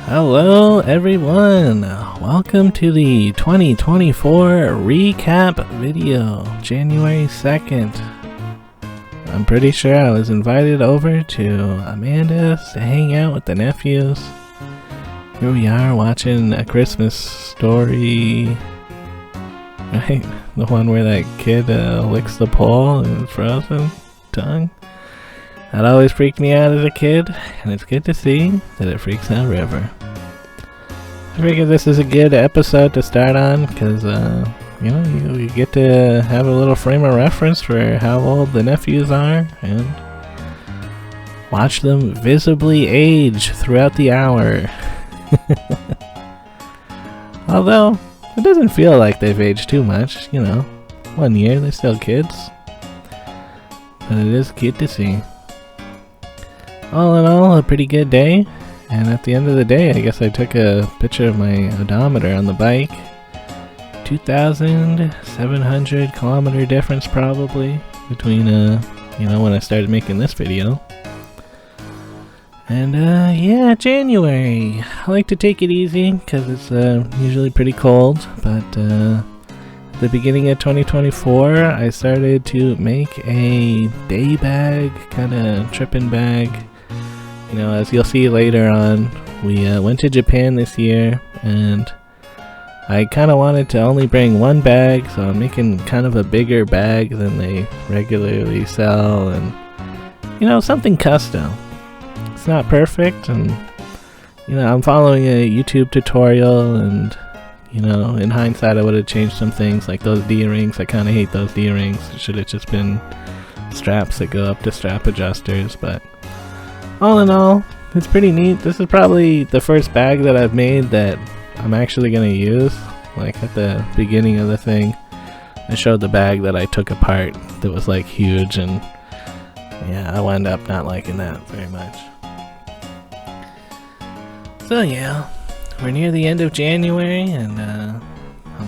Hello everyone, welcome to the 2024 recap video, January 2nd. I'm pretty sure I was invited over to Amanda's to hang out with the nephews. Here we are watching A Christmas Story, right? The one where that kid licks the pole and it's frozen tongue. That always freaked me out as a kid, and it's good to see that it freaks out River. I figure this is a good episode to start on, because, you get to have a little frame of reference for how old the nephews are, and watch them visibly age throughout the hour. Although, it doesn't feel like they've aged too much, 1 year, they're still kids. But it is cute to see. All in all, a pretty good day, and at the end of the day, I guess I took a picture of my odometer on the bike. 2,700 kilometer difference probably between, when I started making this video. And, yeah, January. I like to take it easy, because it's usually pretty cold, but at the beginning of 2024, I started to make a day bag, kind of tripping bag. As you'll see later on, we went to Japan this year, and I kind of wanted to only bring one bag, so I'm making kind of a bigger bag than they regularly sell, and, something custom. It's not perfect, and, I'm following a YouTube tutorial, and, in hindsight I would have changed some things, like those D-rings. I kind of hate those D-rings. It should have just been straps that go up to strap adjusters, but all in all, it's pretty neat. This is probably the first bag that I've made that I'm actually going to use. Like at the beginning of the thing, I showed the bag that I took apart that was like huge, and yeah, I wound up not liking that very much. So yeah, we're near the end of January, and I'm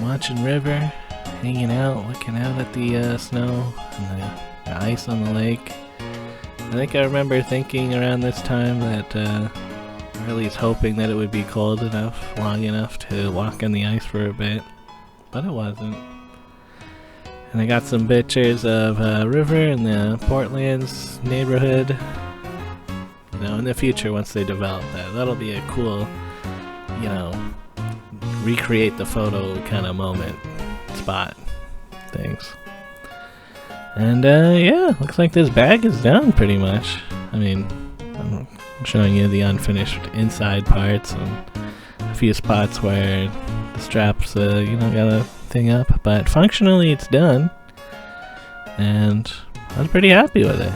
watching River, hanging out, looking out at the snow and the ice on the lake. I think I remember thinking around this time that, or at least hoping that it would be cold enough, long enough to walk on the ice for a bit, but it wasn't. And I got some pictures of River in the Portlands neighborhood. In the future, once they develop that, that'll be a cool, recreate the photo kind of moment, spot, things. And yeah, looks like this bag is done pretty much. I mean, I'm showing you the unfinished inside parts and a few spots where the straps, got a thing up, but functionally it's done, and I was pretty happy with it.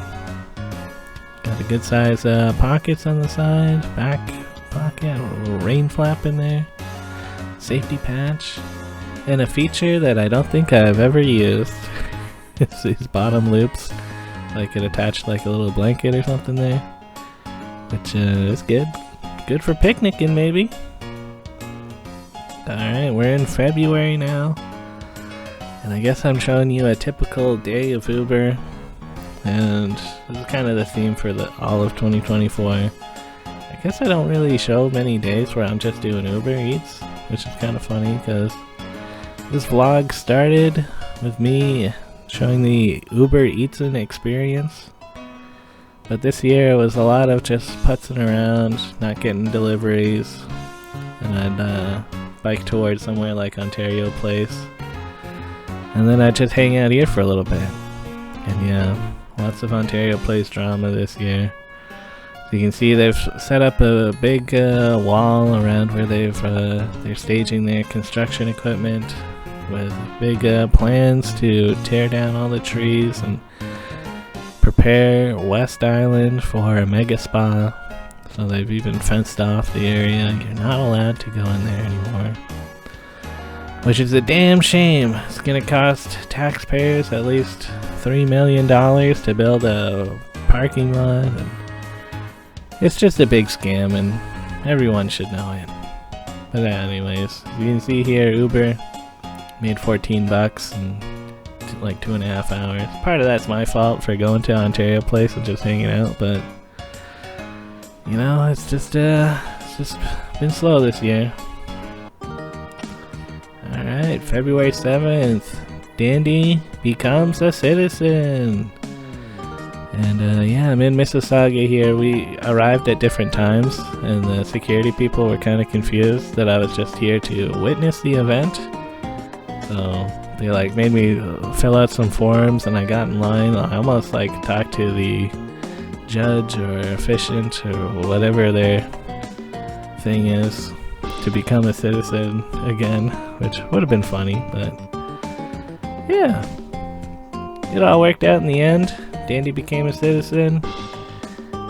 Got a good size pockets on the side, back pocket, a little rain flap in there, safety patch, and a feature that I don't think I've ever used. It's these bottom loops, like it attached like a little blanket or something there, which is good for picnicking maybe. Alright, we're in February now, and I guess I'm showing you a typical day of Uber, and this is kind of the theme for all of 2024. I guess I don't really show many days where I'm just doing Uber Eats, which is kind of funny because this vlog started with me showing the Uber Eats experience, but this year it was a lot of just putzing around, not getting deliveries, and I'd bike towards somewhere like Ontario Place, and then I'd just hang out here for a little bit. And yeah, lots of Ontario Place drama this year. So you can see they've set up a big wall around where they're staging their construction equipment, with big plans to tear down all the trees and prepare West Island for a mega spa. So they've even fenced off the area. You're not allowed to go in there anymore, which is a damn shame. It's gonna cost taxpayers at least $3 million to build a parking lot, and it's just a big scam, and everyone should know it. But anyways, you can see here Uber made $14 in like 2.5 hours. Part of that's my fault for going to Ontario Place and just hanging out, but it's just it's just been slow this year. Alright, February 7th, Dandy becomes a citizen. And yeah, I'm in Mississauga here. We arrived at different times, and the security people were kind of confused that I was just here to witness the event. So they like made me fill out some forms, and I got in line. I almost like talked to the judge or officiant or whatever their thing is to become a citizen again, which would have been funny, but yeah, it all worked out in the end. Dandy became a citizen,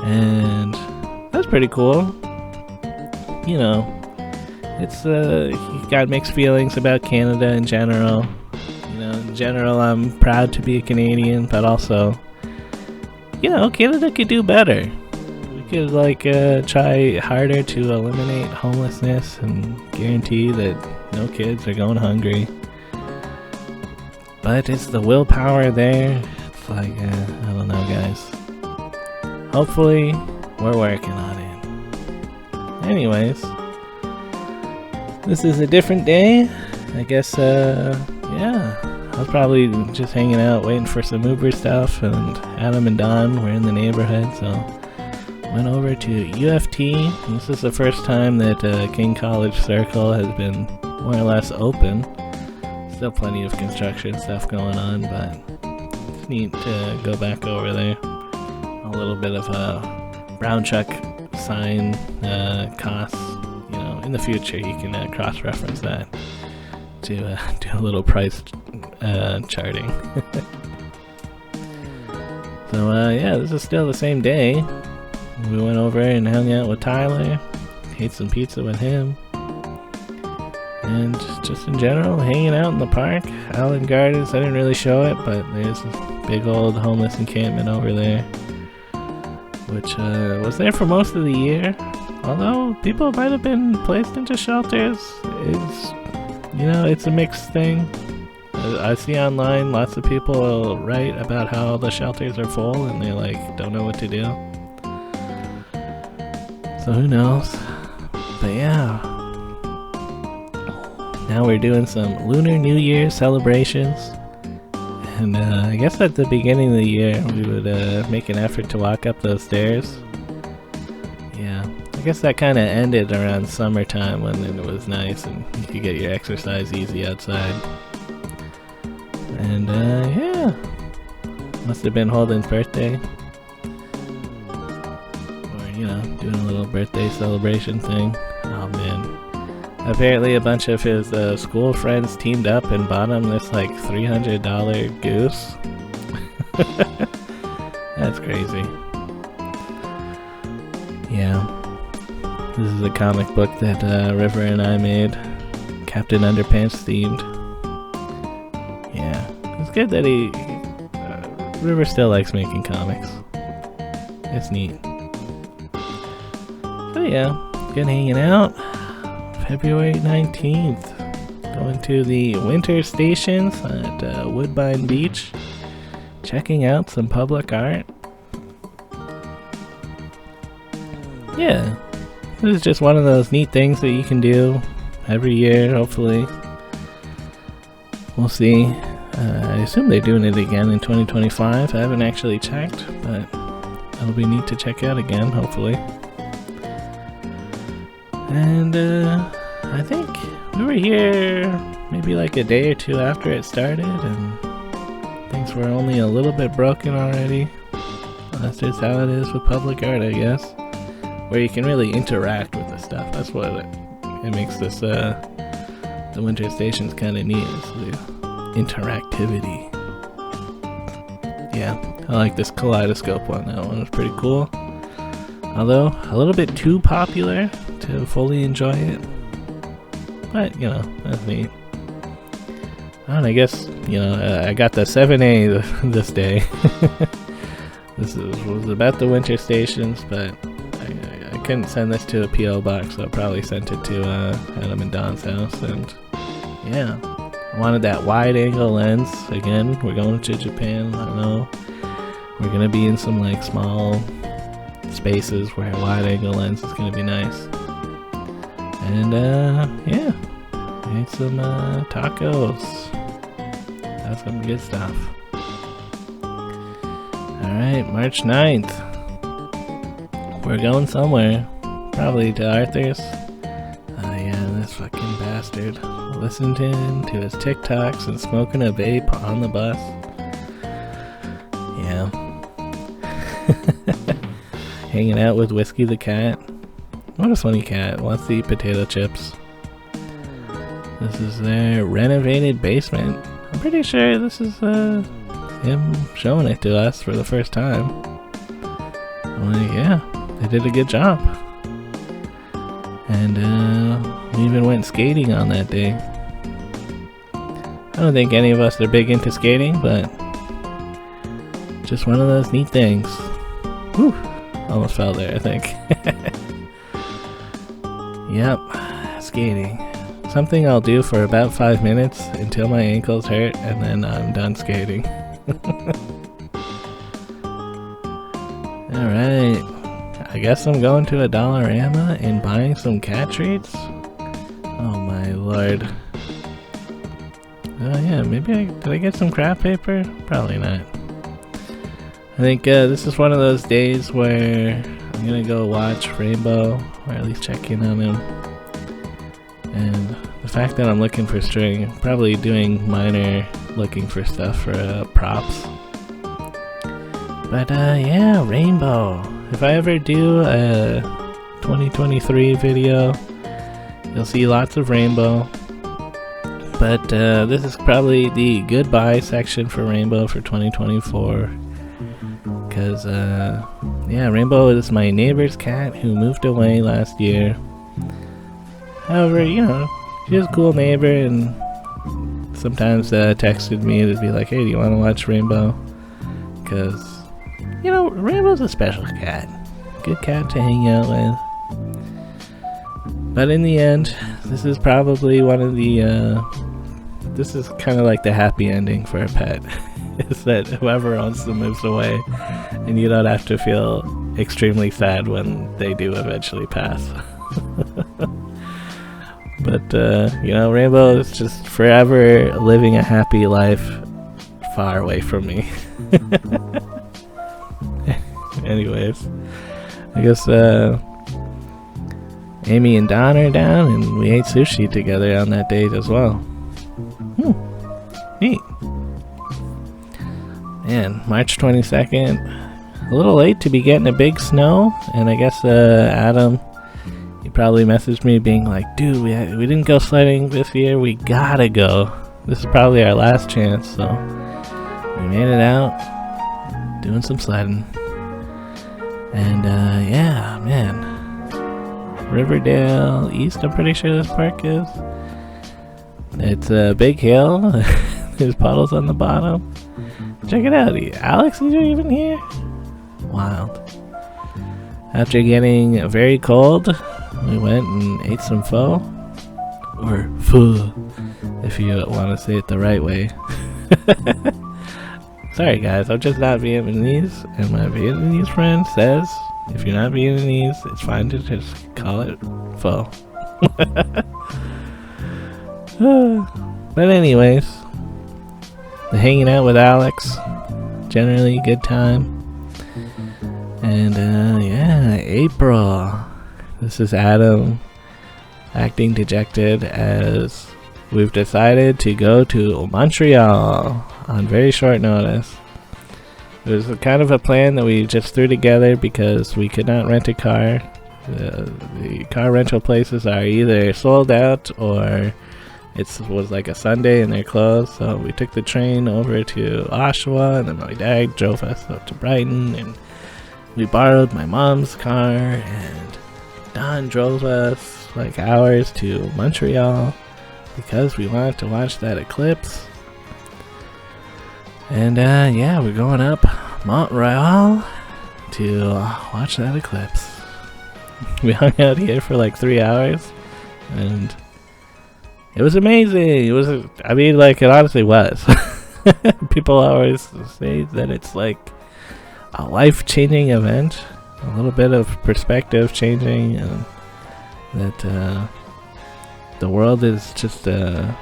and that's pretty cool. You know, it's you got mixed feelings about Canada in general. You know, in general, I'm proud to be a Canadian, but also, you know, Canada could do better. We could like try harder to eliminate homelessness and guarantee that no kids are going hungry. But is the willpower there? It's like, I don't know, guys. Hopefully, we're working on it. Anyways, this is a different day. I guess, yeah. I was probably just hanging out, waiting for some Uber stuff, and Adam and Don were in the neighborhood, so went over to UFT. This is the first time that King College Circle has been more or less open. Still plenty of construction stuff going on, but it's neat to go back over there. A little bit of a brown chuck sign costs. You know, in the future you can cross-reference that to do a little price charting. So yeah, this is still the same day. We went over and hung out with Tyler, ate some pizza with him. And just in general, hanging out in the park. Allen Gardens, I didn't really show it, but there's this big old homeless encampment over there, which was there for most of the year. Although people might have been placed into shelters. It's, you know, it's a mixed thing. I see online lots of people write about how the shelters are full and they like don't know what to do. So who knows? But yeah. Now we're doing some Lunar New Year celebrations, and I guess at the beginning of the year we would make an effort to walk up those stairs. Yeah, I guess that kind of ended around summertime when it was nice and you could get your exercise easy outside. And yeah, must have been Holden's birthday, or you know, doing a little birthday celebration thing. Oh man. Apparently a bunch of his school friends teamed up and bought him this like $300 goose. That's crazy. Yeah. This is a comic book that River and I made. Captain Underpants themed. Yeah. It's good that River still likes making comics. It's neat. So yeah, good hanging out. February 19th, going to the winter stations at Woodbine Beach, checking out some public art. Yeah, this is just one of those neat things that you can do every year, hopefully. We'll see. I assume they're doing it again in 2025. I haven't actually checked, but it'll be neat to check out again, hopefully. And I think we were here maybe like a day or two after it started, and things were only a little bit broken already. That's just how it is with public art, I guess, where you can really interact with the stuff. That's what it makes this the winter stations kind of neat, is the interactivity. Yeah, I like this kaleidoscope one. That one was pretty cool, although a little bit too popular to fully enjoy it, but you know, that's neat. And I guess, you know, I got the 7A this day. This was about the winter stations, but I couldn't send this to a P.O. box, so I probably sent it to Adam and Don's house. And yeah, I wanted that wide angle lens. Again, we're going to Japan. I don't know, we're gonna be in some like small spaces where a wide angle lens is gonna be nice. And yeah, ate some tacos. That's some good stuff. Alright, March 9th. We're going somewhere. Probably to Arthur's. Yeah, this fucking bastard. Listening to his TikToks and smoking a vape on the bus. Yeah. Hanging out with Whiskey the cat. What a funny cat. Wants to eat potato chips. This is their renovated basement. I'm pretty sure this is him showing it to us for the first time. I'm like, yeah, they did a good job. And we even went skating on that day. I don't think any of us are big into skating, but just one of those neat things. Whew, almost fell there, I think. Yep, skating. Something I'll do for about 5 minutes until my ankles hurt, and then I'm done skating. Alright, I guess I'm going to a Dollarama and buying some cat treats? Oh my lord. Oh yeah, maybe did I get some craft paper? Probably not. I think this is one of those days where I'm gonna go watch Rainbow, or at least check in on him. And the fact that I'm looking for string, probably doing minor looking for stuff for props. But yeah, Rainbow. If I ever do a 2023 video, you'll see lots of Rainbow. But this is probably the goodbye section for Rainbow for 2024. Because, yeah, Rainbow is my neighbor's cat who moved away last year. However, you know, she's a cool neighbor and sometimes texted me to be like, hey, do you want to watch Rainbow? Because, you know, Rainbow's a special cat. Good cat to hang out with. But in the end, this is probably one of the, this is kind of like the happy ending for a pet. Is that whoever owns them moves away and you don't have to feel extremely sad when they do eventually pass. But, you know, Rainbow is just forever living a happy life far away from me. Anyways, I guess, Amy and Don are down and we ate sushi together on that date as well. Neat. Man, March 22nd, a little late to be getting a big snow, and I guess Adam, he probably messaged me being like, dude, we didn't go sledding this year, we gotta go. This is probably our last chance, so we made it out, doing some sledding. And yeah, man, Riverdale East, I'm pretty sure this park is. It's a big hill, there's puddles on the bottom. Check it out, Alex is even here? Wild. After getting very cold, we went and ate some pho. Or pho, if you want to say it the right way. Sorry guys, I'm just not Vietnamese, and my Vietnamese friend says, if you're not Vietnamese, it's fine to just call it pho. But anyways, the hanging out with Alex, generally good time. And yeah, April. This is Adam acting dejected as we've decided to go to Montreal on very short notice. It was kind of a plan that we just threw together because we could not rent a car. The car rental places are either sold out or it was like a Sunday and they're closed, so we took the train over to Oshawa, and then my dad drove us up to Brighton, and we borrowed my mom's car, and Don drove us like hours to Montreal because we wanted to watch that eclipse. And yeah, we're going up Mont-Royal to watch that eclipse. We hung out here for like 3 hours, and it was amazing. It was, I mean, like, it honestly was. People always say that it's like a life-changing event, a little bit of perspective changing, and that, the world is just a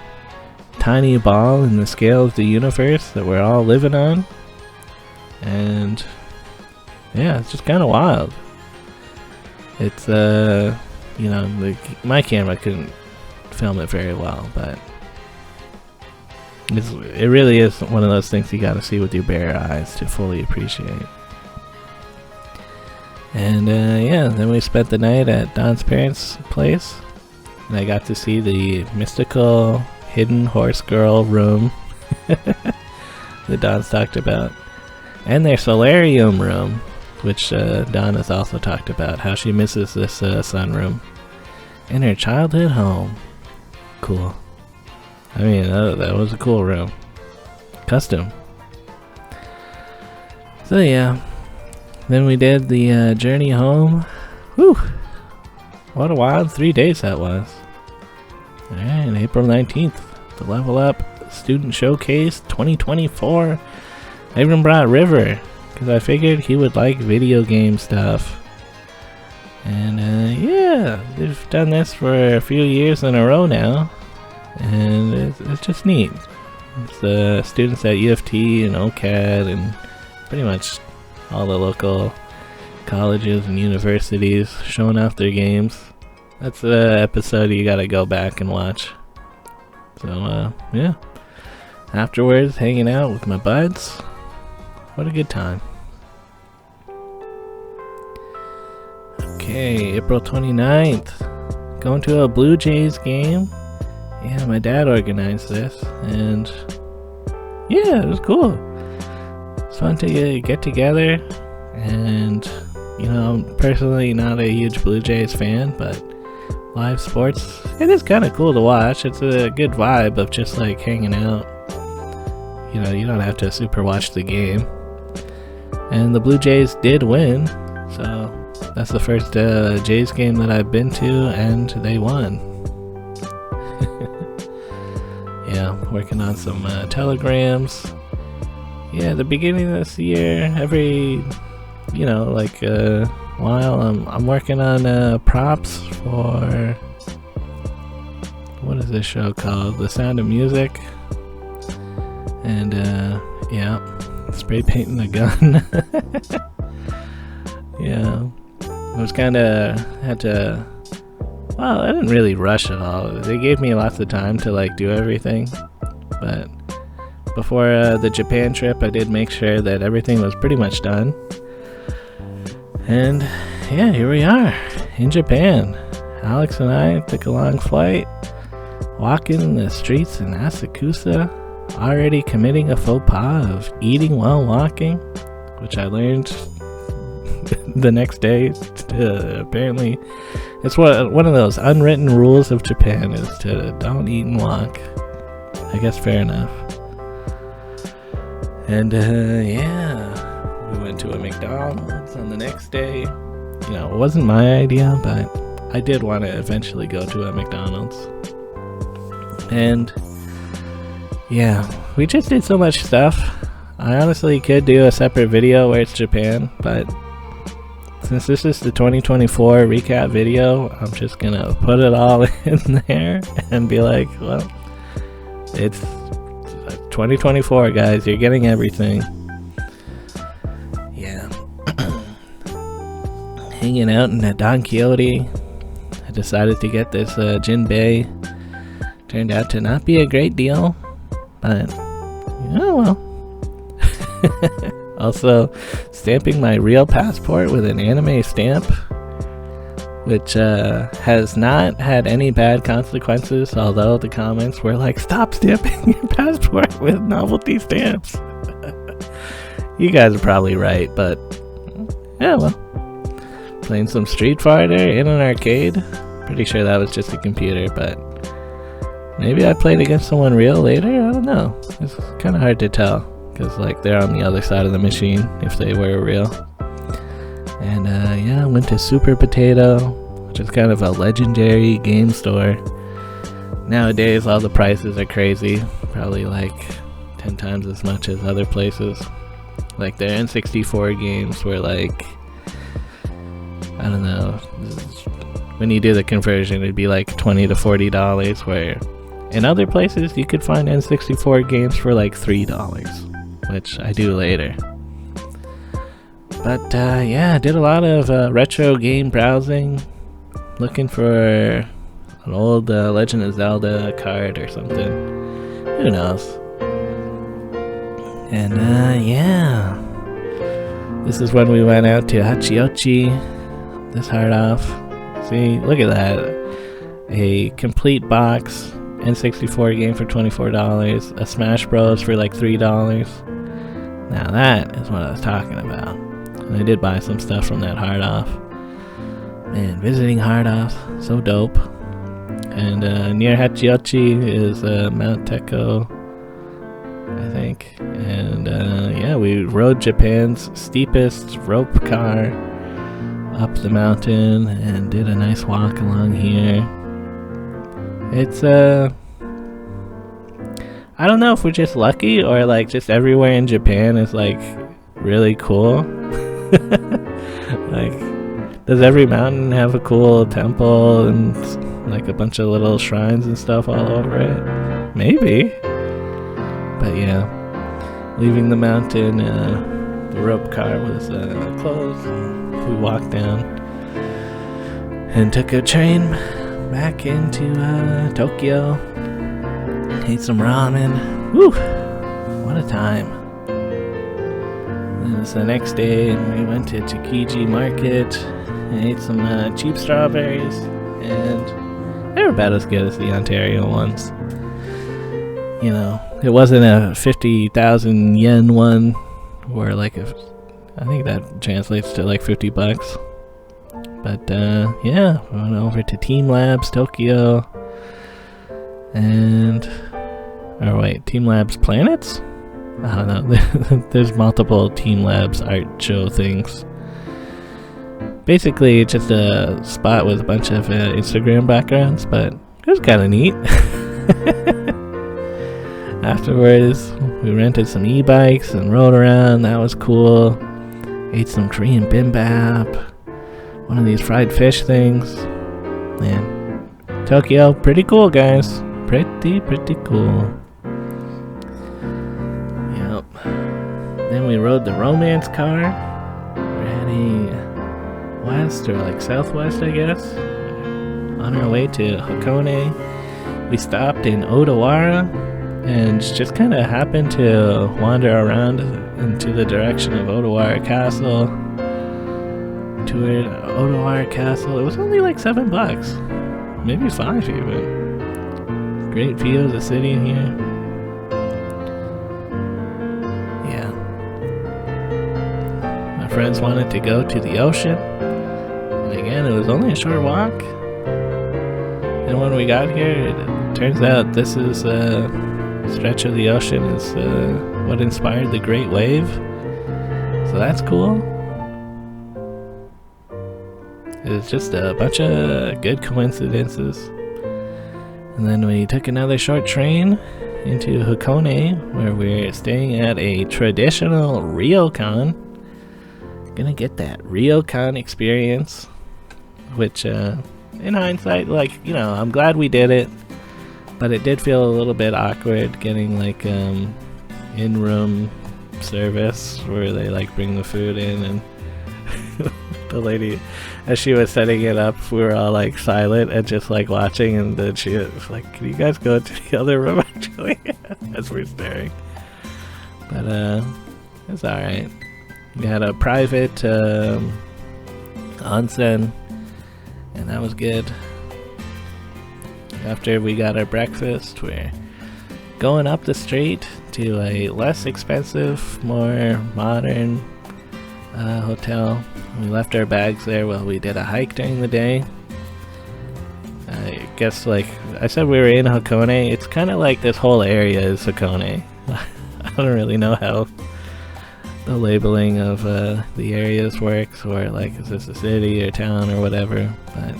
tiny ball in the scale of the universe that we're all living on. And yeah, it's just kind of wild. It's you know, my camera couldn't film it very well, but it really is one of those things you gotta see with your bare eyes to fully appreciate. And yeah, then we spent the night at Don's parents' place, and I got to see the mystical hidden horse girl room that Don's talked about, and their solarium room, which Dawn has also talked about, how she misses this sunroom in her childhood home. Cool. I mean, that was a cool room. Custom. So yeah, then we did the journey home. Whew! What a wild 3 days that was. Alright, April 19th, the Level Up Student Showcase 2024. I even brought River, because I figured he would like video game stuff. And yeah, they've done this for a few years in a row now, and it's just neat. It's the students at U of T and OCAD and pretty much all the local colleges and universities showing off their games. That's the episode you gotta go back and watch. So yeah, afterwards hanging out with my buds. What a good time. Okay, April 29th, going to a Blue Jays game. Yeah, my dad organized this, and yeah, it was cool. It's fun to get together, and you know, I'm personally not a huge Blue Jays fan, but live sports, it is kind of cool to watch. It's a good vibe of just like hanging out. You know, you don't have to super watch the game. And the Blue Jays did win, so that's the first Jays game that I've been to, and they won. Yeah, working on some telegrams. Yeah, the beginning of this year, every, you know, like while I'm working on props for, what is this show called? The Sound of Music. And yeah, spray painting the gun. Yeah, it was kind of, well, I didn't really rush at all. They gave me lots of time to like do everything, but before the Japan trip I did make sure that everything was pretty much done. And yeah, here we are in Japan. Alex and I took a long flight, walking in the streets in Asakusa, already committing a faux pas of eating while walking, which I learned the next day. Apparently it's one of those unwritten rules of Japan is to don't eat and walk. I guess fair enough. And yeah, we went to a McDonald's on the next day. You know, it wasn't my idea, but I did want to eventually go to a McDonald's. And yeah, we just did so much stuff. I honestly could do a separate video where it's Japan, but since this is the 2024 recap video, I'm just gonna put it all in there and be like, well, it's 2024, guys, you're getting everything. Yeah. Hanging out in a Don Quixote, I decided to get this Jinbei. Turned out to not be a great deal, but oh well. Also, stamping my real passport with an anime stamp, which has not had any bad consequences, although the comments were like, stop stamping your passport with novelty stamps. You guys are probably right, but yeah, well. Playing some Street Fighter in an arcade. Pretty sure that was just a computer, but maybe I played against someone real later? I don't know. It's kind of hard to tell, because like they're on the other side of the machine if they were real. And yeah, I went to Super Potato, which is kind of a legendary game store. Nowadays all the prices are crazy, probably like 10 times as much as other places. Like their N64 games were like, I don't know, when you do the conversion, it'd be like $20 to $40, where in other places you could find N64 games for like $3, which I do later. But yeah, I did a lot of retro game browsing, looking for an old Legend of Zelda card or something. Who knows? And yeah, this is when we went out to Hachiochi. This hard off. See, look at that. A complete box N64 game for $24. A Smash Bros for like $3. Now that is what I was talking about. And I did buy some stuff from that hard off. Man, visiting hard off, so dope. And near Hachiochi is Mount Teko, I think. And yeah, we rode Japan's steepest rope car up the mountain and did a nice walk along here. It's I don't know if we're just lucky or like just everywhere in Japan is like really cool. Like, does every mountain have a cool temple and like a bunch of little shrines and stuff all over it? Maybe. But yeah, leaving the mountain, the rope car was closed. We walked down and took a train back into Tokyo. Ate some ramen. Woo! What a time. Then it was the next day and we went to Tsukiji Market and ate some cheap strawberries, and they were about as good as the Ontario ones. You know, it wasn't a 50,000 yen one, or like I think that translates to like $50. But yeah, we went over to Team Labs Tokyo, and Team Labs Planets? I don't know. There's multiple Team Labs art show things. Basically, it's just a spot with a bunch of Instagram backgrounds, but it was kind of neat. Afterwards, we rented some e-bikes and rode around. That was cool. Ate some Korean bimbap. One of these fried fish things. Man, Tokyo, pretty cool, guys. Pretty cool. Yep. Then we rode the romance car. We're heading west or like southwest, I guess. On our way to Hakone. We stopped in Odawara and just kind of happened to wander around into the direction of Odawara Castle. Toured Odawara Castle. It was only like $7. Maybe $5 even. Great view of the city in here. Yeah. My friends wanted to go to the ocean. And again, it was only a short walk. And when we got here, it turns out this is a stretch of the ocean is what inspired the Great Wave. So that's cool. It's just a bunch of good coincidences. And then we took another short train into Hakone, where we're staying at a traditional ryokan. Gonna get that ryokan experience, which in hindsight, like, you know, I'm glad we did it, but it did feel a little bit awkward getting like in-room service where they like bring the food in, and the lady, as she was setting it up, we were all like silent and just like watching, and then she was like, "Can you guys go to the other room?" Actually, as we're staring. But it's all right. We had a private onsen, and that was good. After we got our breakfast, we're going up the street to a less expensive, more modern hotel. We left our bags there while we did a hike during the day. I guess, like I said, we were in Hakone. It's kind of like this whole area is Hakone. I don't really know how the labeling of the areas works, or like is this a city or town or whatever, but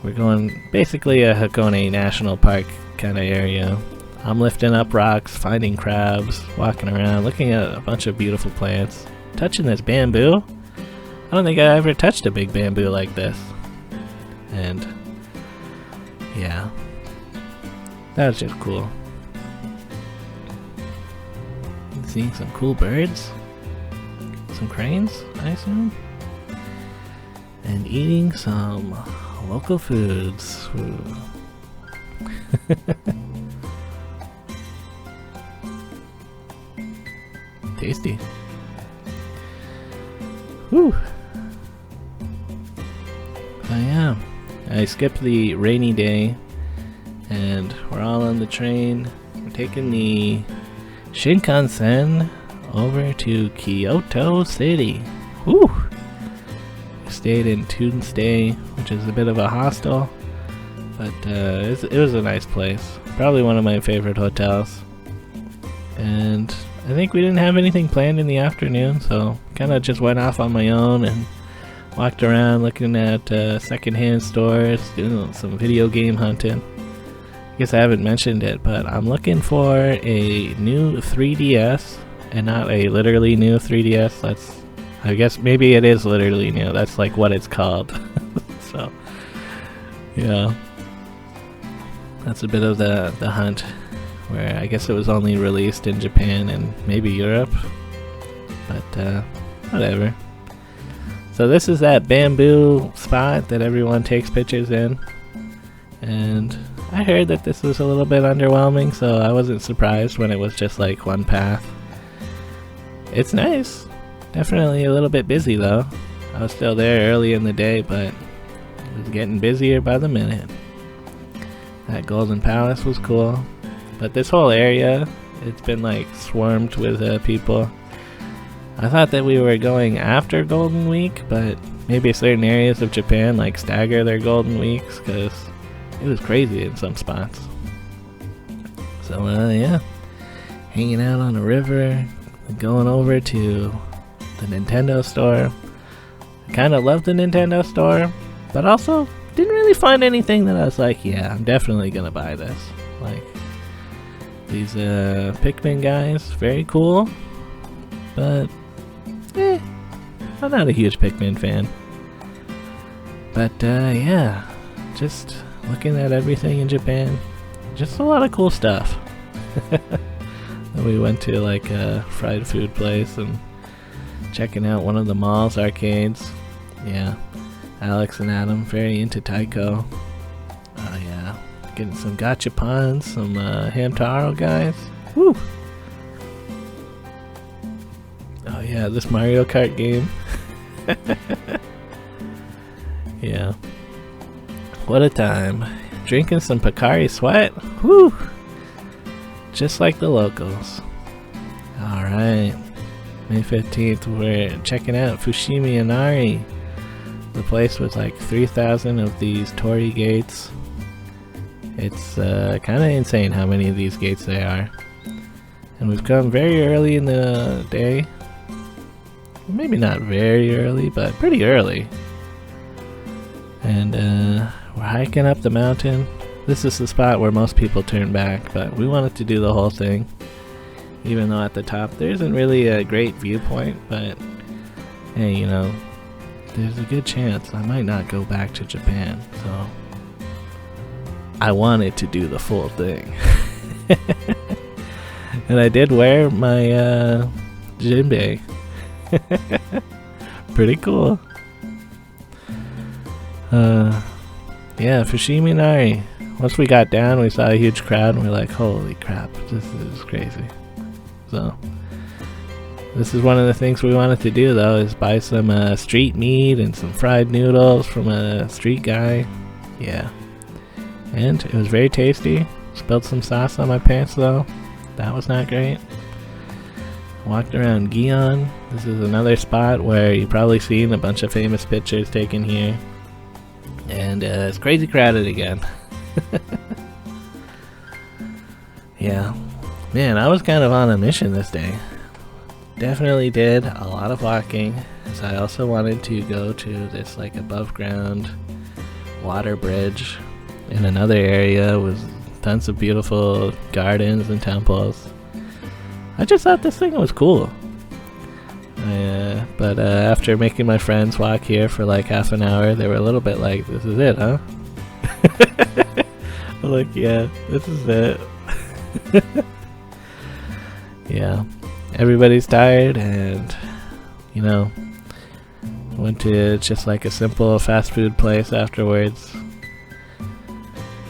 we're going basically a Hakone National Park kind of area. I'm lifting up rocks, finding crabs, walking around, looking at a bunch of beautiful plants, touching this bamboo. I don't think I ever touched a big bamboo like this. And yeah, that was just cool. Seeing some cool birds, some cranes, I assume, and eating some local foods. Tasty. Whew. So yeah, I skipped the rainy day, and we're all on the train. We're taking the Shinkansen over to Kyoto City. Whew. We stayed in Tunsday, which is a bit of a hostel, but it was a nice place. Probably one of my favorite hotels. And I think we didn't have anything planned in the afternoon, so kind of just went off on my own and walked around looking at secondhand stores, doing some video game hunting. I guess I haven't mentioned it, but I'm looking for a new 3DS, and not a literally new 3DS. I guess maybe it is literally new. That's like what it's called. So, yeah. That's a bit of the hunt, where I guess it was only released in Japan and maybe Europe, but whatever. So this is that bamboo spot that everyone takes pictures in, and I heard that this was a little bit underwhelming, so I wasn't surprised when it was just like one path. It's nice. Definitely a little bit busy though. I was still there early in the day, but it was getting busier by the minute. That Golden Palace was cool. But this whole area, it's been like swarmed with people. I thought that we were going after Golden Week, but maybe certain areas of Japan like stagger their Golden Weeks, because it was crazy in some spots. So yeah, hanging out on the river, going over to the Nintendo store. I kind of love the Nintendo store, but also didn't really find anything that I was like, yeah, I'm definitely gonna buy this. Like, these Pikmin guys, very cool, but I'm not a huge Pikmin fan. But yeah, just looking at everything in Japan, just a lot of cool stuff. We went to like a fried food place and checking out one of the mall's arcades. Yeah, Alex and Adam, very into Taiko. Oh yeah, getting some gachapons, some Hamtaro guys. Woo! Oh yeah, this Mario Kart game. Yeah. What a time. Drinking some Pocari Sweat. Woo! Just like the locals. Alright. May 15th, we're checking out Fushimi Inari. The place with like 3,000 of these torii gates. It's kind of insane how many of these gates there are. And we've come very early in the day. Maybe not very early, but pretty early. And we're hiking up the mountain. This is the spot where most people turn back, but we wanted to do the whole thing. Even though at the top there isn't really a great viewpoint, but hey, you know, there's a good chance I might not go back to Japan, so I wanted to do the full thing. And I did wear my jinbei. Pretty cool. Yeah, Fushimi Inari. Once we got down, we saw a huge crowd and we're like, holy crap, this is crazy. So this is one of the things we wanted to do though, is buy some street meat and some fried noodles from a street guy. Yeah. And it was very tasty. Spilled some sauce on my pants though. That was not great. Walked around Gion. This is another spot where you've probably seen a bunch of famous pictures taken here. And it's crazy crowded again. Yeah. Man, I was kind of on a mission this day. Definitely did a lot of walking, as I also wanted to go to this like above ground water bridge in another area with tons of beautiful gardens and temples. I just thought this thing was cool. But after making my friends walk here for like half an hour, they were a little bit like, "This is it, huh?" I'm like, "Yeah, this is it." Yeah, everybody's tired, and you know, went to just like a simple fast food place afterwards.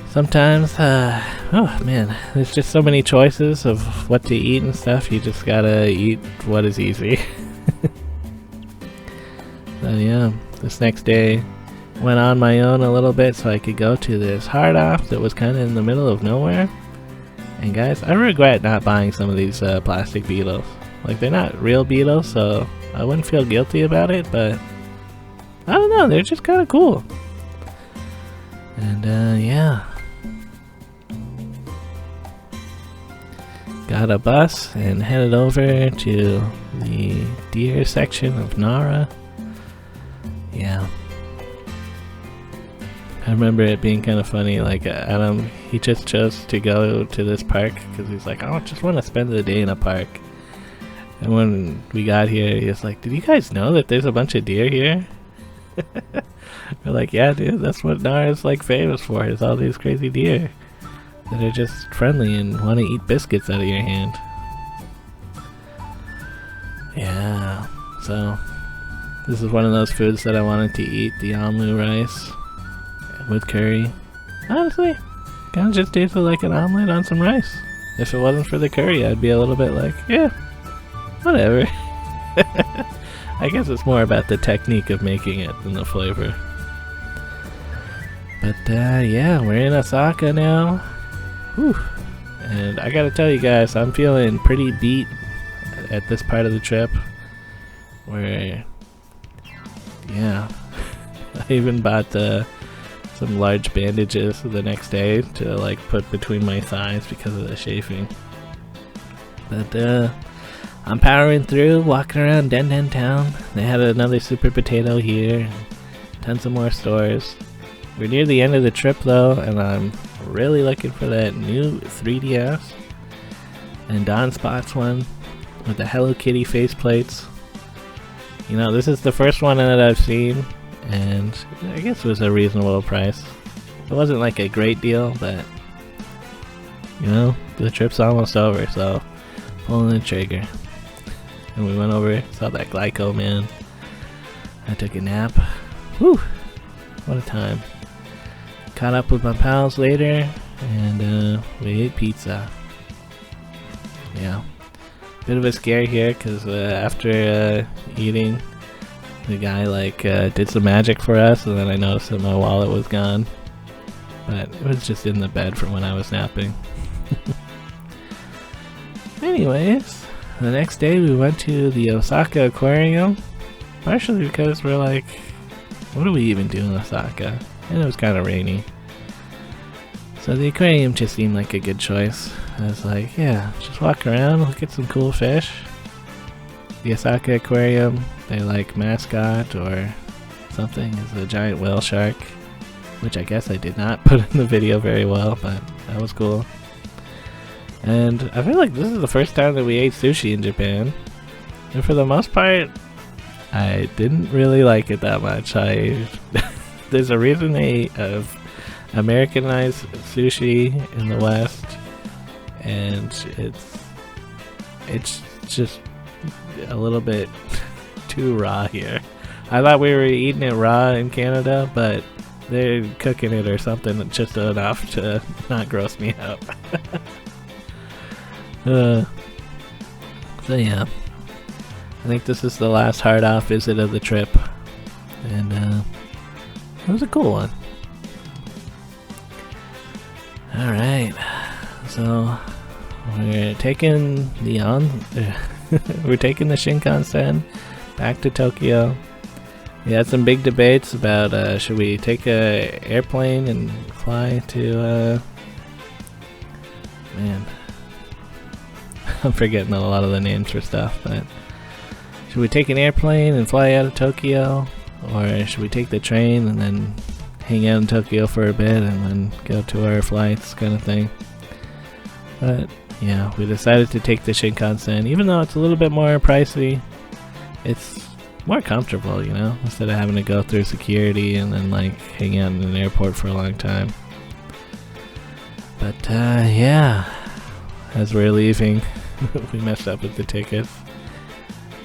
Sometimes, oh man, there's just so many choices of what to eat and stuff. You just gotta eat what is easy. So yeah, this next day went on my own a little bit so I could go to this hard off that was kind of in the middle of nowhere. And guys, I regret not buying some of these plastic beetles. Like, they're not real beetles, so I wouldn't feel guilty about it, but I don't know, they're just kind of cool. And yeah, got a bus and headed over to the deer section of Nara. Yeah, I remember it being kind of funny. Like, Adam, he just chose to go to this park because he's like, "I just want to spend the day in a park." And when we got here, he was like, "Did you guys know that there's a bunch of deer here?" We're like, "Yeah, dude, that's what Nara's like famous for, is all these crazy deer that are just friendly and want to eat biscuits out of your hand." Yeah, so this is one of those foods that I wanted to eat, the almu rice with curry. Honestly, kind of just tasted like an omelet on some rice. If it wasn't for the curry, I'd be a little bit like, yeah, whatever. I guess it's more about the technique of making it than the flavor. But yeah, we're in Osaka now. Whew. And I gotta tell you guys, I'm feeling pretty beat at this part of the trip. Where, yeah, I even bought some large bandages the next day to like put between my thighs because of the chafing. But I'm powering through, walking around Den Town. They had another Super Potato here, tons of more stores. We're near the end of the trip though, and I'm really looking for that new 3DS and Don Spot's one with the Hello Kitty faceplates. You know, this is the first one that I've seen, and I guess it was a reasonable price. It wasn't like a great deal, but you know, the trip's almost over, so pulling the trigger. And we went over, saw that Glyco man. I took a nap. Whew, what a time. Caught up with my pals later, and we ate pizza. Yeah, bit of a scare here, because after eating, the guy like did some magic for us, and then I noticed that my wallet was gone. But it was just in the bed from when I was napping. Anyways, the next day we went to the Osaka Aquarium, partially because we're like, what do we even do in Osaka? And it was kind of rainy. So the aquarium just seemed like a good choice. I was like, yeah, just walk around, look at some cool fish. The Osaka Aquarium, their like mascot or something is a giant whale shark, which I guess I did not put in the video very well, but that was cool. And I feel like this is the first time that we ate sushi in Japan, and for the most part, I didn't really like it that much. There's a reason they have Americanized sushi in the West, and it's just a little bit too raw here. I thought we were eating it raw in Canada, but they're cooking it or something just enough to not gross me out. So yeah, I think this is the last hard off visit of the trip, and it was a cool one. Alright, so we're taking the we're taking the Shinkansen back to Tokyo. We had some big debates about should we take a airplane and fly to man, I'm forgetting a lot of the names for stuff, but should we take an airplane and fly out of Tokyo, or should we take the train and then hang out in Tokyo for a bit and then go to our flights, kind of thing? But yeah, we decided to take the Shinkansen, even though it's a little bit more pricey. it's more comfortable, you know, instead of having to go through security and then like hang out in an airport for a long time. But yeah, as we're leaving, we messed up with the tickets.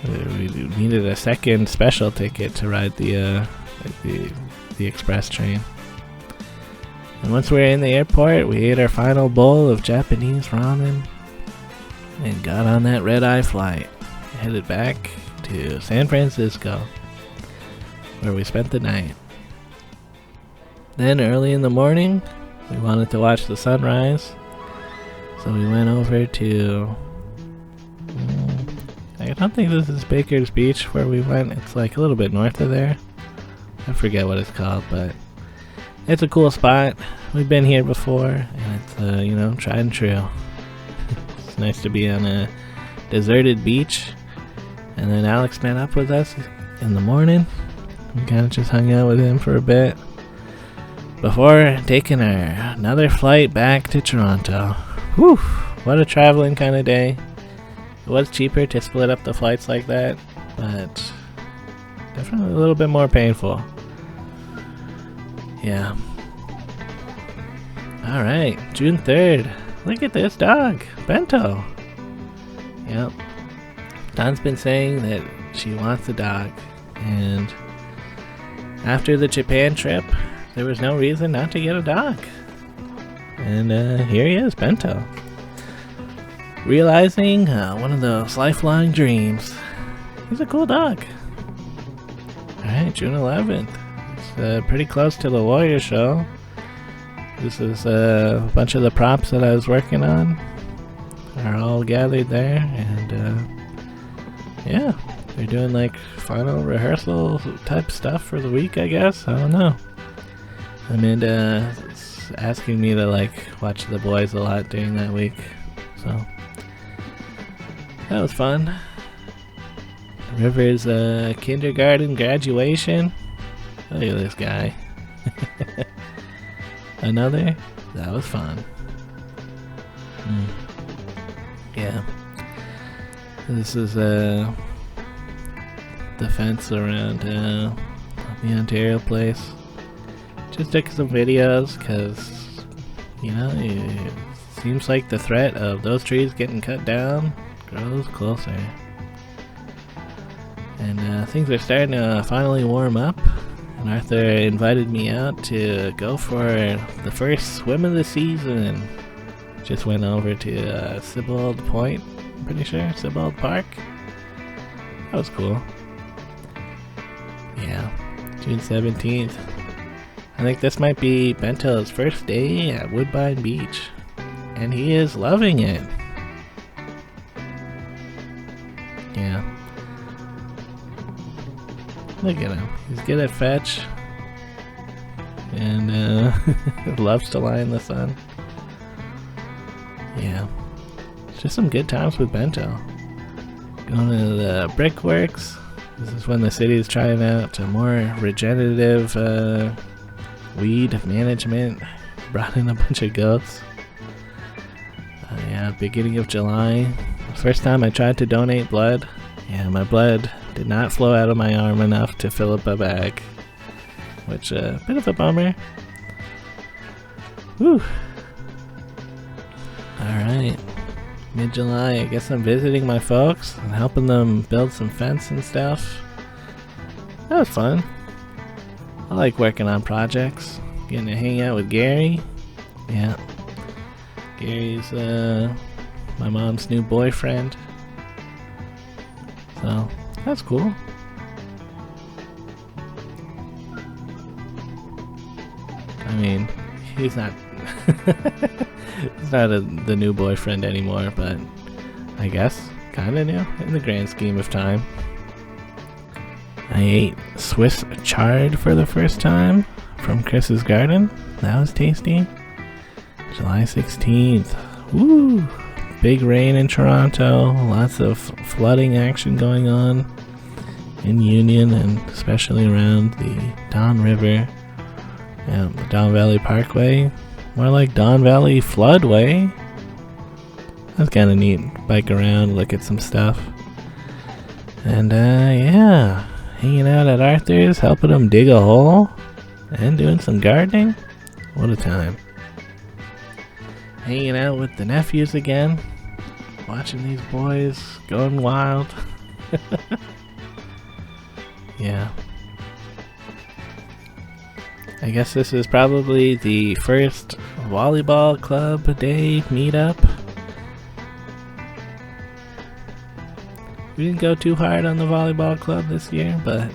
We needed a second special ticket to ride the express train. And once we were in the airport, we ate our final bowl of Japanese ramen and got on that red-eye flight, headed back to San Francisco, where we spent the night. Then early in the morning, we wanted to watch the sunrise, so we went over to I don't think this is Baker's Beach where we went. It's like a little bit north of there. I forget what it's called, but it's a cool spot. We've been here before, and it's you know, tried and true. It's nice to be on a deserted beach. And then Alex met up with us in the morning. We kind of just hung out with him for a bit before taking another flight back to Toronto. Whew, what a traveling kind of day. It was cheaper to split up the flights like that, but definitely a little bit more painful. Yeah. Alright, June 3rd. Look at this dog, Bento. Yep. Don's been saying that she wants a dog, and after the Japan trip, there was no reason not to get a dog. And here he is, Bento. Realizing one of those lifelong dreams. He's a cool dog. Alright, June 11th. It's pretty close to the Warrior show. This is a bunch of the props that I was working on are all gathered there, and yeah, they're doing like final rehearsal type stuff for the week, I guess. I don't know. Amanda's asking me to like watch the boys a lot during that week, so that was fun. River's kindergarten graduation. Look at this guy. Another? That was fun. Yeah. This is the fence around the Ontario place. Just took some videos because, you know, it seems like the threat of those trees getting cut down grows closer. And things are starting to finally warm up. And Arthur invited me out to go for the first swim of the season. Just went over to Sibbald Point, I'm pretty sure, Sibbald Park. That was cool. Yeah, June 17th. I think this might be Bento's first day at Woodbine Beach. And he is loving it. Yeah. Look at him. He's good at fetch. And loves to lie in the sun. Yeah. It's just some good times with Bento. Going to the Brickworks. This is when the city is trying out a more regenerative weed management. Brought in a bunch of goats. Yeah, beginning of July. First time I tried to donate blood. Yeah, my blood did not flow out of my arm enough to fill up a bag. Which, a bit of a bummer. Whew. Alright. Mid-July, I guess I'm visiting my folks and helping them build some fence and stuff. That was fun. I like working on projects. Getting to hang out with Gary. Yeah. Gary's my mom's new boyfriend. So, that's cool. I mean, he's not he's not the new boyfriend anymore, but I guess kinda new in the grand scheme of time. I ate Swiss chard for the first time from Chris's Garden. That was tasty. July 16th. Woo! Big rain in Toronto. Lots of flooding action going on in Union and especially around the Don River and the Don Valley Parkway. More like Don Valley Floodway. That's kind of neat. Bike around, look at some stuff. And yeah, hanging out at Arthur's, helping him dig a hole, and doing some gardening. What a time. Hanging out with the nephews again, watching these boys going wild. Yeah. I guess this is probably the first volleyball club day meetup. We didn't go too hard on the volleyball club this year, but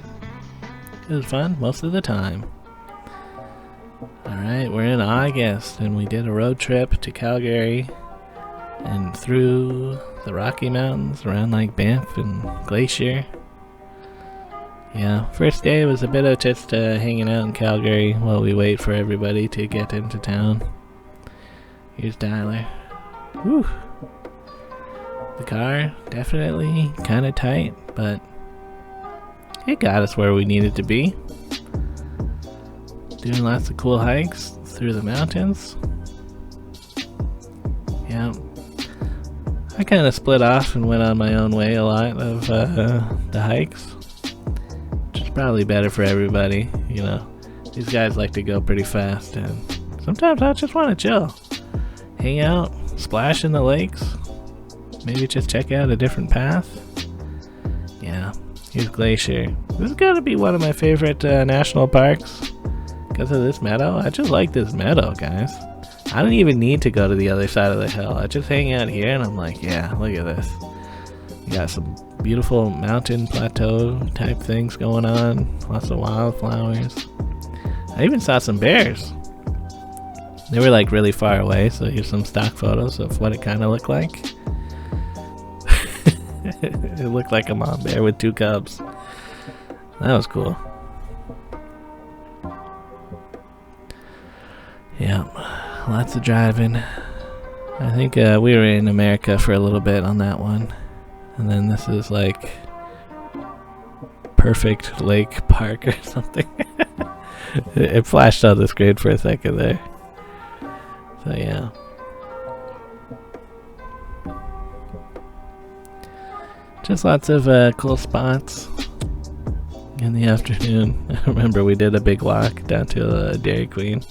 it was fun most of the time. Alright, we're in August and we did a road trip to Calgary and through the Rocky Mountains around like Banff and Glacier. Yeah, first day was a bit of just hanging out in Calgary while we wait for everybody to get into town. Here's Tyler. Whew. The car, definitely kind of tight, but it got us where we needed to be. Doing lots of cool hikes through the mountains. Yeah. I kind of split off and went on my own way a lot of the hikes. Which is probably better for everybody, you know. These guys like to go pretty fast, and sometimes I just want to chill. Hang out, splash in the lakes. Maybe just check out a different path. Yeah, here's Glacier. This is gotta be one of my favorite national parks because of this meadow. I just like this meadow, guys. I don't even need to go to the other side of the hill. I just hang out here and I'm like, yeah, look at this. You got some beautiful mountain plateau type things going on. Lots of wildflowers. I even saw some bears. They were like really far away, so here's some stock photos of what it kind of looked like. It looked like a mom bear with 2 cubs. That was cool. Yeah, lots of driving. I think we were in America for a little bit on that one. And then this is like Perfect Lake Park or something. It flashed on the screen for a second there. So yeah. Just lots of cool spots in the afternoon. I remember we did a big walk down to Dairy Queen.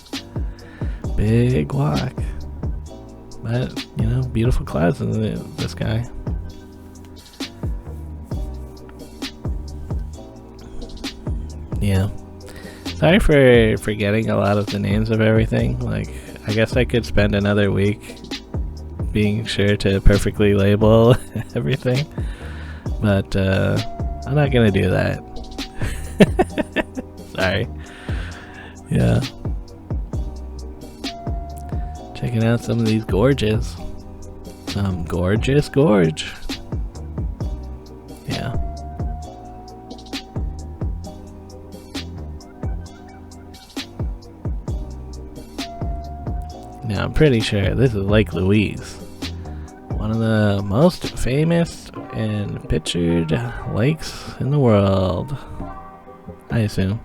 Big walk. But, you know, beautiful clouds in the sky. Yeah. Sorry for forgetting a lot of the names of everything. Like, I guess I could spend another week being sure to perfectly label everything. But I'm not gonna do that. Sorry. Yeah. Checking out some of these gorges. Some gorgeous gorge. Yeah. Now I'm pretty sure this is Lake Louise. One of the most famous and pictured lakes in the world, I assume.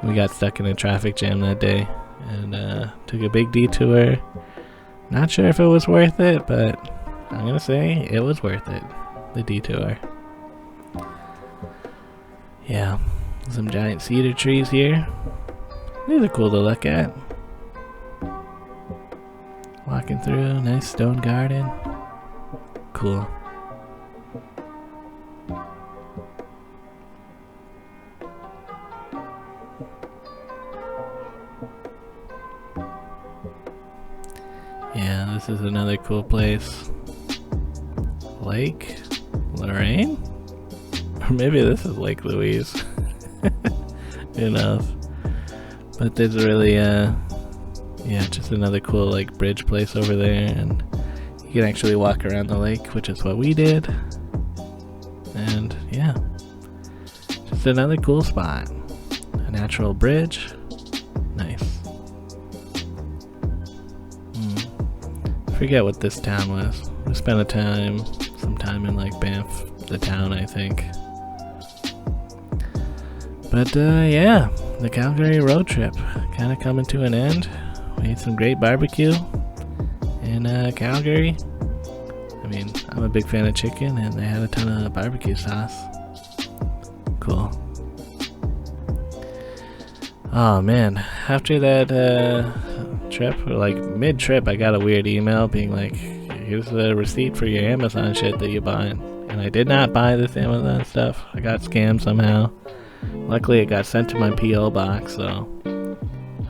We got stuck in a traffic jam that day and took a big detour. Not sure if it was worth it, but I'm gonna say it was worth it, the detour. Yeah, some giant cedar trees here. These are cool to look at. Walking through, nice stone garden. Cool. Yeah, this is another cool place. Lake Lorraine? Or maybe this is Lake Louise. Who knows? But there's really yeah, just another cool like bridge place over there, and you can actually walk around the lake, which is what we did. And yeah, just another cool spot. A natural bridge. Nice. Forget what this town was. We spent some time in like Banff, the town, I think. But yeah, the Calgary road trip kind of coming to an end. We ate some great barbecue in Calgary. I mean, I'm a big fan of chicken, and they had a ton of barbecue sauce. Cool. Oh man, after that trip, or like mid-trip, I got a weird email being like, here's the receipt for your Amazon shit that you bought. And I did not buy this Amazon stuff. I got scammed somehow. Luckily it got sent to my P.O. box, so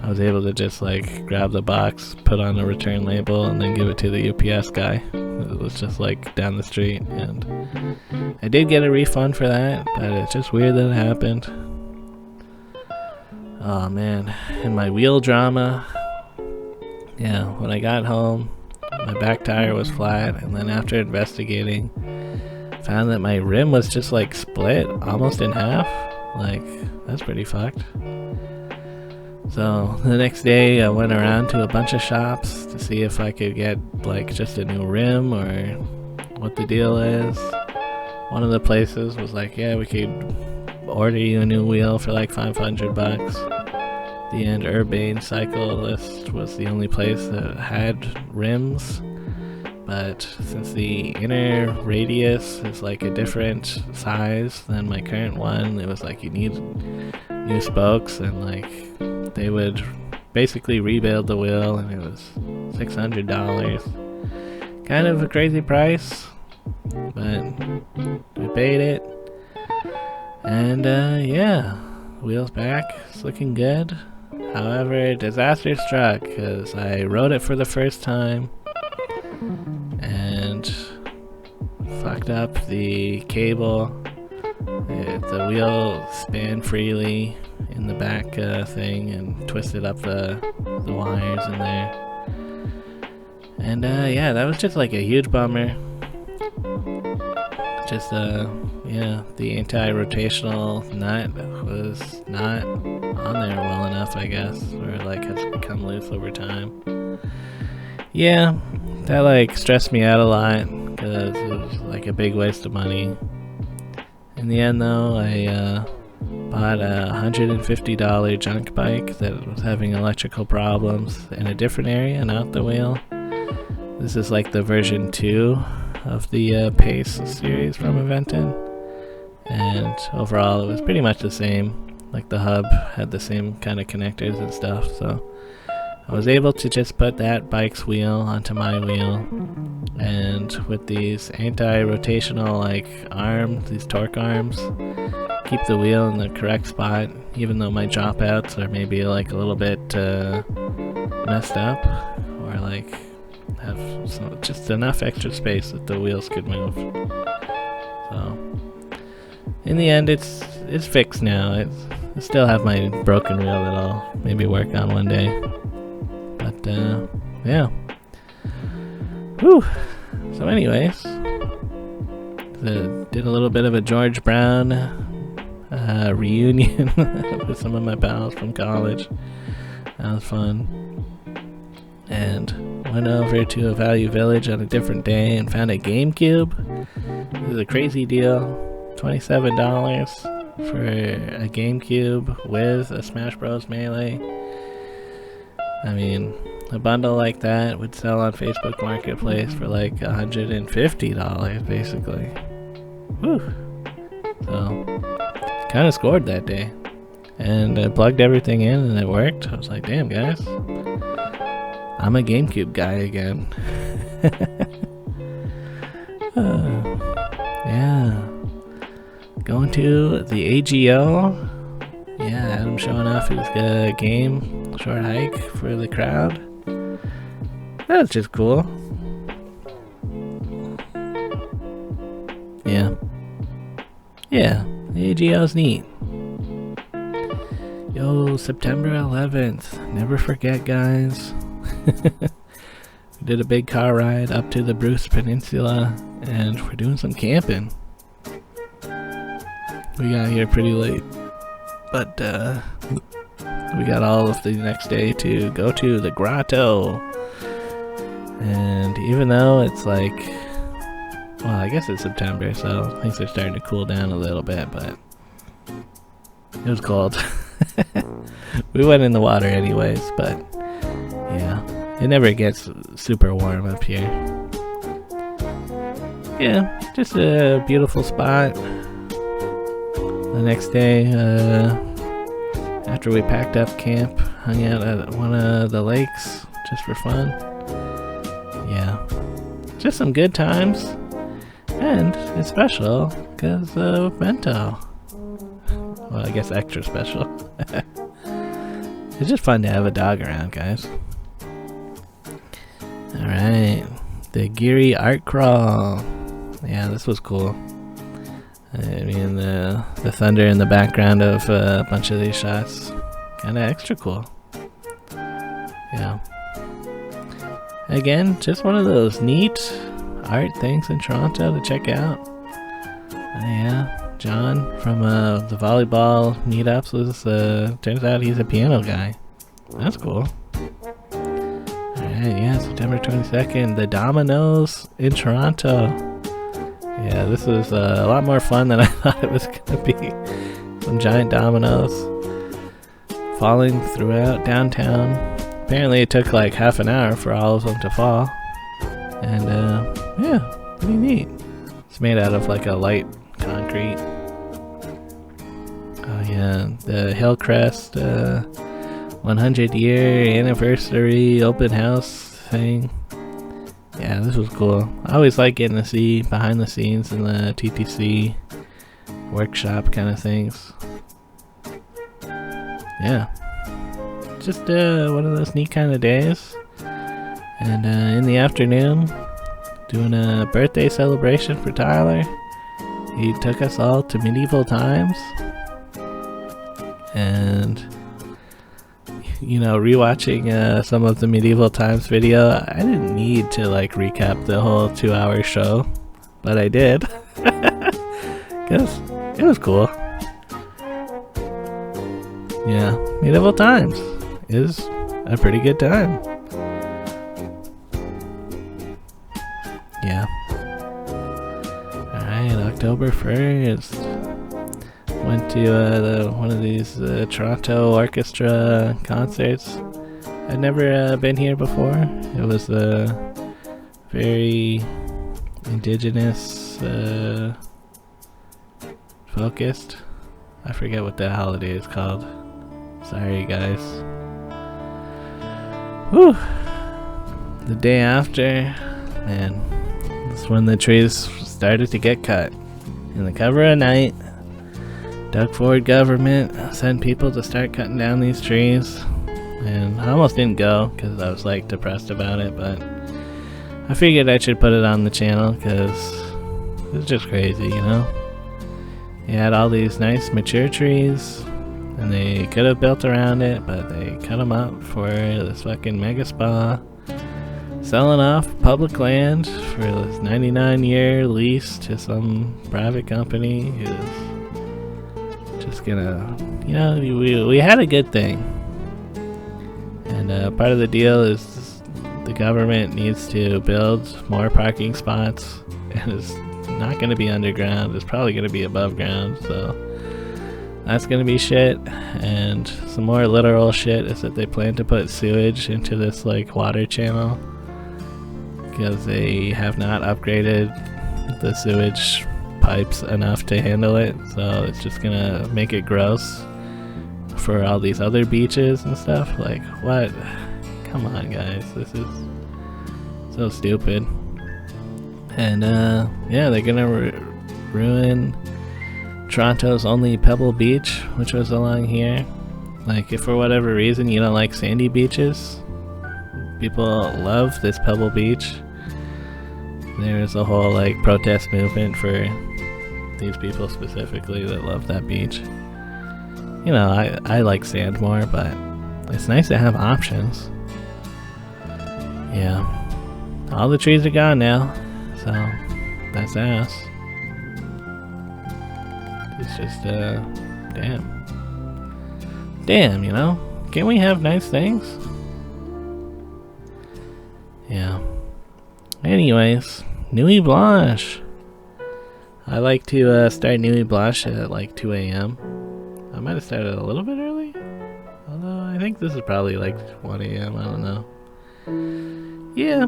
I was able to just like grab the box, put on a return label, and then give it to the UPS guy. It was just like down the street, and I did get a refund for that, but it's just weird that it happened. Oh man, and my wheel drama. Yeah, when I got home, my back tire was flat, and then after investigating, found that my rim was just like split almost in half. Like, that's pretty fucked. So the next day I went around to a bunch of shops to see if I could get like just a new rim or what the deal is. One of the places was like, yeah, we could order you a new wheel for like $500. The end Urbane Cyclist was the only place that had rims, but since the inner radius is like a different size than my current one, it was like you need new spokes, and like they would basically rebuild the wheel, and it was $600. Kind of a crazy price, but we paid it. And yeah, wheel's back, it's looking good. However, disaster struck because I rode it for the first time and fucked up the cable. The wheel span freely in the back thing and twisted up the wires in there. And yeah, that was just like a huge bummer. Just yeah, the anti-rotational nut was not on there well enough, I guess, or like has become loose over time. Yeah, that like stressed me out a lot because it was like a big waste of money. In the end though, I bought a $150 junk bike that was having electrical problems in a different area, not the wheel. This is like the version 2 of the Pace series from Aventon, and overall it was pretty much the same. Like the hub had the same kind of connectors and stuff, so I was able to just put that bike's wheel onto my wheel, and with these anti-rotational like arms, these torque arms, keep the wheel in the correct spot, even though my dropouts are maybe like a little bit messed up, or like have just enough extra space that the wheels could move. So in the end, it's fixed now. I still have my broken wheel that I'll maybe work on one day. But yeah. Whew. So anyways, did a little bit of a George Brown reunion with some of my pals from college. That was fun. And went over to a Value Village on a different day and found a GameCube. It was a crazy deal. $27 for a GameCube with a Smash Bros. Melee. I mean, a bundle like that would sell on Facebook Marketplace for like $150 basically. Whew. So, kind of scored that day. And I plugged everything in and it worked. I was like, damn guys, I'm a GameCube guy again. Yeah. Going to the AGO. Yeah, Adam showing off his game. Short hike for the crowd. That was just cool. Yeah. Yeah, the AGO's neat. Yo, September 11th. Never forget, guys. We did a big car ride up to the Bruce Peninsula, and we're doing some camping. We got here pretty late, but we got all of the next day to go to the grotto. And even though it's like, well, I guess it's September, so things are starting to cool down a little bit, but it was cold. We went in the water anyways, but yeah, it never gets super warm up here. yeah, just a beautiful spot. The next day, after we packed up camp, hung out at one of the lakes just for fun. Yeah, just some good times, and it's special because of Bento. Well, I guess extra special. It's just fun to have a dog around, guys. Alright, the Geary Art Crawl. Yeah, this was cool. I mean, the thunder in the background of a bunch of these shots, kind of extra cool. Yeah. Again, just one of those neat art things in Toronto to check out. Yeah, John from the volleyball meetups was, turns out he's a piano guy. That's cool. Alright, yeah, September 22nd, the Dominoes in Toronto. Yeah, this was a lot more fun than I thought it was gonna be. Some giant dominoes falling throughout downtown. Apparently it took like half an hour for all of them to fall. And yeah, pretty neat. It's made out of like a light concrete. Oh yeah, the Hillcrest 100 year anniversary open house thing. Yeah, this was cool. I always like getting to see behind the scenes in the TTC workshop kind of things. Yeah, just one of those neat kind of days. And in the afternoon, doing a birthday celebration for Tyler. He took us all to medieval times. And you know, rewatching some of the medieval times video, I didn't need to like recap the whole 2-hour show, but I did because it was cool. Yeah, medieval times is a pretty good time. Yeah. Alright, October 1st. Went to one of these Toronto Orchestra concerts. I'd never been here before. It was very indigenous focused. I forget what that holiday is called. Sorry guys. Whew. The day after, man, that's when the trees started to get cut. In the cover of night, Doug Ford government sent people to start cutting down these trees, and I almost didn't go because I was like depressed about it, but I figured I should put it on the channel because it's just crazy, you know? You had all these nice mature trees and they could have built around it, but they cut them up for this fucking mega spa, selling off public land for this 99-year lease to some private company who's just gonna, you know, we had a good thing, and part of the deal is the government needs to build more parking spots, and it's not going to be underground, it's probably going to be above ground, so that's going to be shit. And some more literal shit is that they plan to put sewage into this like water channel because they have not upgraded the sewage pipes enough to handle it, so it's just gonna make it gross for all these other beaches and stuff. Like, what? Come on guys, this is so stupid. And yeah, they're gonna ruin Toronto's only pebble beach, which was along here. Like, if for whatever reason you don't like sandy beaches, people love this pebble beach. There's a whole like protest movement for these people specifically that love that beach. You know, I like sand more, but it's nice to have options. Yeah. All the trees are gone now, so that's ass. It's just, damn. Damn, you know? Can't we have nice things? Yeah. Anyways, Nuit Blanche. I like to start Nuit Blanche at like 2 a.m. I might have started a little bit early. Although I think this is probably like 1 a.m. I don't know. Yeah.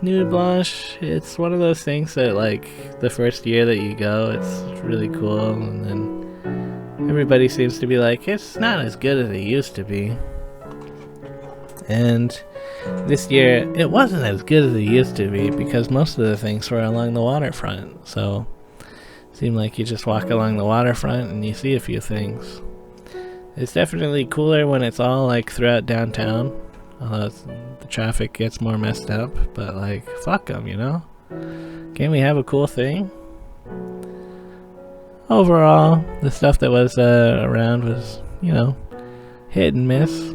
Nuit Blanche, it's one of those things that, like, the first year that you go, it's really cool, and then everybody seems to be like, it's not as good as it used to be. And this year, it wasn't as good as it used to be because most of the things were along the waterfront. So, it seemed like you just walk along the waterfront and you see a few things. It's definitely cooler when it's all like throughout downtown. The traffic gets more messed up, but like, fuck them, you know? Can't we have a cool thing? Overall, the stuff that was around was, you know, hit and miss.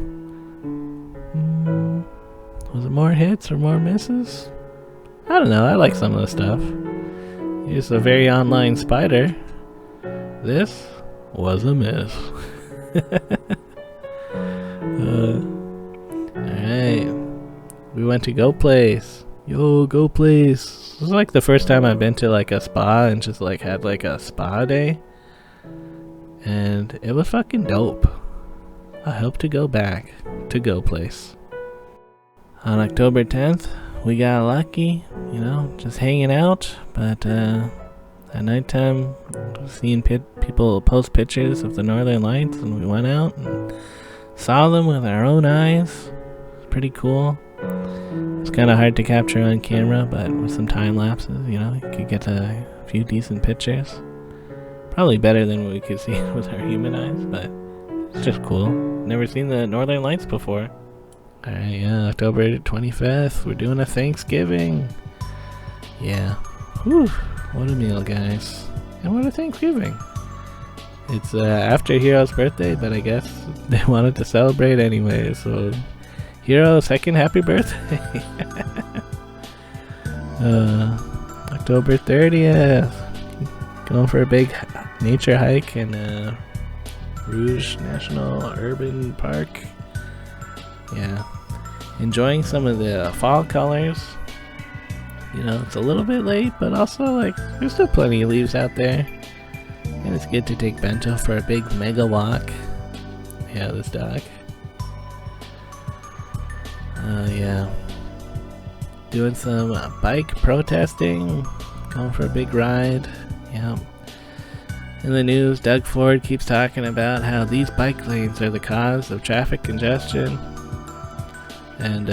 Was it more hits or more misses? I don't know, I like some of the stuff. Here's a very online spider. This was a miss. Alright. We went to Go Place. Yo, Go Place. This is like the first time I've been to like a spa and just like had like a spa day. And it was fucking dope. I hope to go back to Go Place. On October 10th, we got lucky, you know, just hanging out, but at nighttime, seeing people post pictures of the Northern Lights, and we went out and saw them with our own eyes. It's pretty cool. It's kind of hard to capture on camera, but with some time lapses, you know, you could get a few decent pictures. Probably better than what we could see with our human eyes, but it's just cool. Never seen the Northern Lights before. Alright, yeah, October 25th, we're doing a Thanksgiving. Yeah. Whew, what a meal, guys. And what a Thanksgiving. It's after Hero's birthday, but I guess they wanted to celebrate anyway, so Hero, second happy birthday. October 30th, going for a big nature hike in Rouge National Urban Park. Yeah, enjoying some of the fall colors. You know, it's a little bit late, but also like there's still plenty of leaves out there, and it's good to take Bento for a big mega walk. Yeah, this dog. Yeah, doing some bike protesting, going for a big ride. Yeah. In the news, Doug Ford keeps talking about how these bike lanes are the cause of traffic congestion. And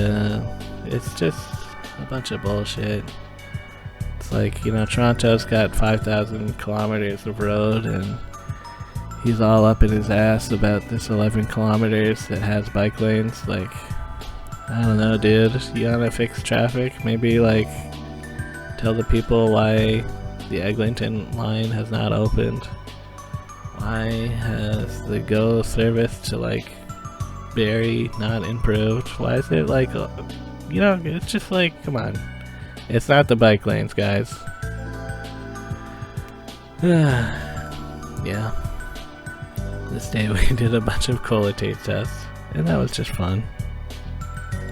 it's just a bunch of bullshit. It's like, you know, Toronto's got 5,000 kilometers of road, and he's all up in his ass about this 11 kilometers that has bike lanes. Like, I don't know, dude. You wanna fix traffic? Maybe, like, tell the people why the Eglinton line has not opened. Why has the GO service to, like, Barrie not improved? Why is it like, you know, it's just like, come on. It's not the bike lanes, guys. Yeah. This day we did a bunch of cola taste tests, and that was just fun.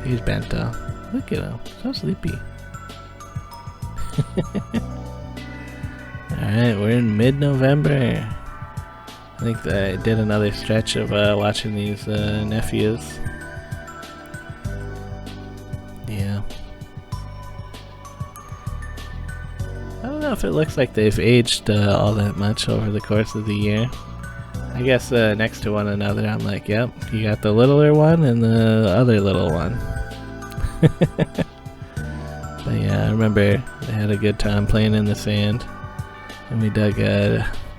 He's Bento. Look at him, so sleepy. Alright, we're in mid-November. I think that I did another stretch of watching these nephews. Yeah. I don't know if it looks like they've aged all that much over the course of the year. I guess next to one another, I'm like, yep, you got the littler one and the other little one. But yeah, I remember they had a good time playing in the sand. And we dug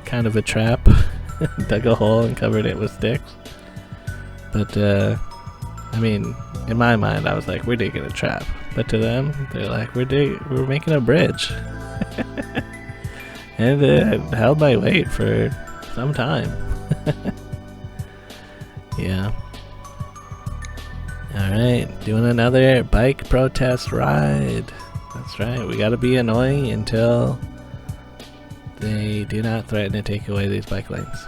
kind of a trap. Dug a hole and covered it with sticks. But I mean, in my mind I was like, we're digging a trap. But to them, they're like, we're making a bridge. And it held my weight for some time. Yeah. Alright, doing another bike protest ride. That's right, we gotta be annoying until they do not threaten to take away these bike lanes.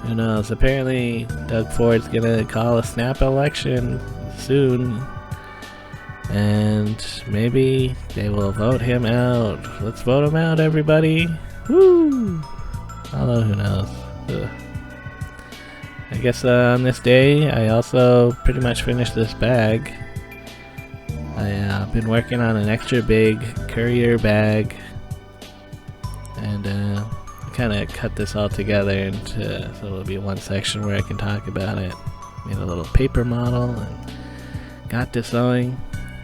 Who knows? Apparently, Doug Ford's gonna call a snap election soon. And maybe they will vote him out. Let's vote him out, everybody! Woo! Although, who knows? Ugh. I guess on this day, I also pretty much finished this bag. I've been working on an extra big courier bag, and I kind of cut this all together into so it'll be one section where I can talk about it. Made a little paper model and got to sewing.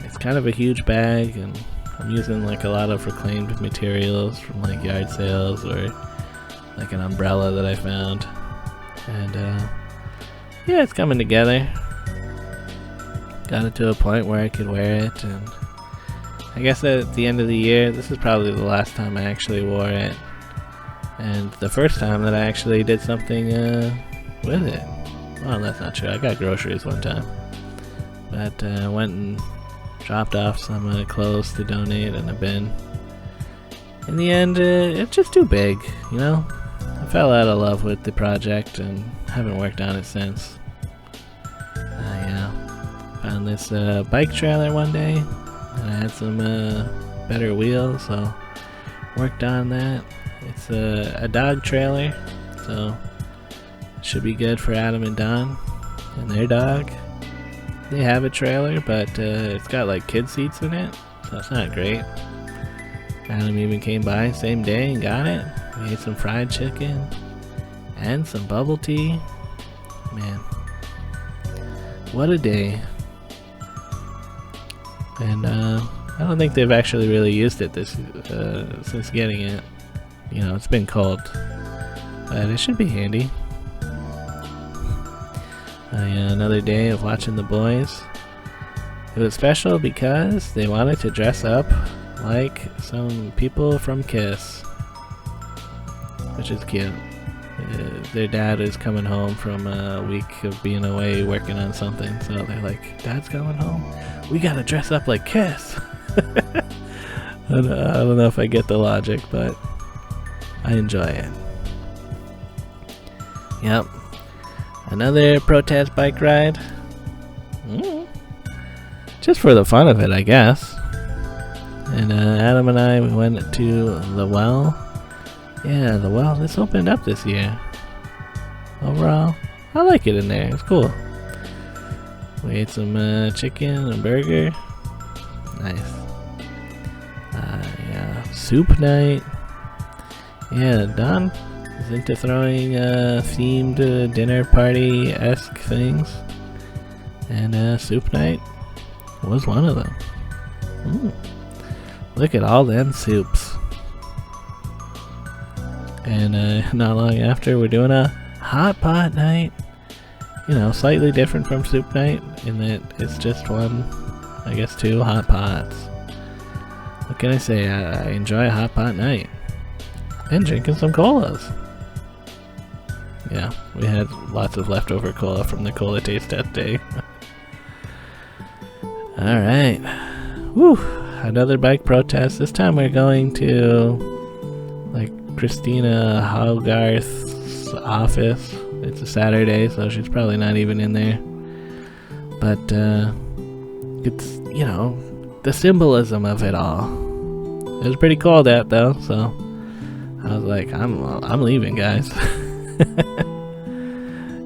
It's kind of a huge bag, and I'm using like a lot of reclaimed materials from like yard sales or like an umbrella that I found, and yeah, it's coming together. Got it to a point where I could wear it, and I guess at the end of the year, this is probably the last time I actually wore it, and the first time that I actually did something with it. Well, that's not true. I got groceries one time, but I went and dropped off some clothes to donate in a bin. In the end, it's just too big, you know? I fell out of love with the project and haven't worked on it since. I found this bike trailer one day, and I had some better wheels, so worked on that. It's a dog trailer, so it should be good for Adam and Don and their dog. They have a trailer, but it's got like kid seats in it, so it's not great. Adam even came by same day and got it. We ate some fried chicken and some bubble tea. Man, what a day. And I don't think they've actually really used it since getting it. You know, it's been cold, but it should be handy. Another day of watching the boys. It was special because they wanted to dress up like some people from Kiss, which is cute. Their dad is coming home from a week of being away working on something, so they're like, "Dad's coming home, we gotta dress up like Kiss." I don't know if I get the logic, but I enjoy it. Yep. Another protest bike ride. Just for the fun of it, I guess. And Adam and I, we went to The Well. Yeah, The Well, this opened up this year. Overall, I like it in there. It's cool. We ate some chicken and burger. Nice. Yeah, soup night. Yeah, Don is into throwing themed dinner party-esque things. And soup night was one of them. Look at all them soups. And not long after, we're doing a hot pot night. You know, slightly different from soup night in that it's just one, I guess 2 hot pots. What can I say? I enjoy a hot pot night. And drinking some colas. Yeah, we had lots of leftover cola from the cola taste test day. Alright. Woo! Another bike protest. This time we're going to like Christina Hogarth's office. It's a Saturday, so she's probably not even in there. But it's, you know, the symbolism of it all. It was pretty cold out though, so I was like, I'm leaving, guys.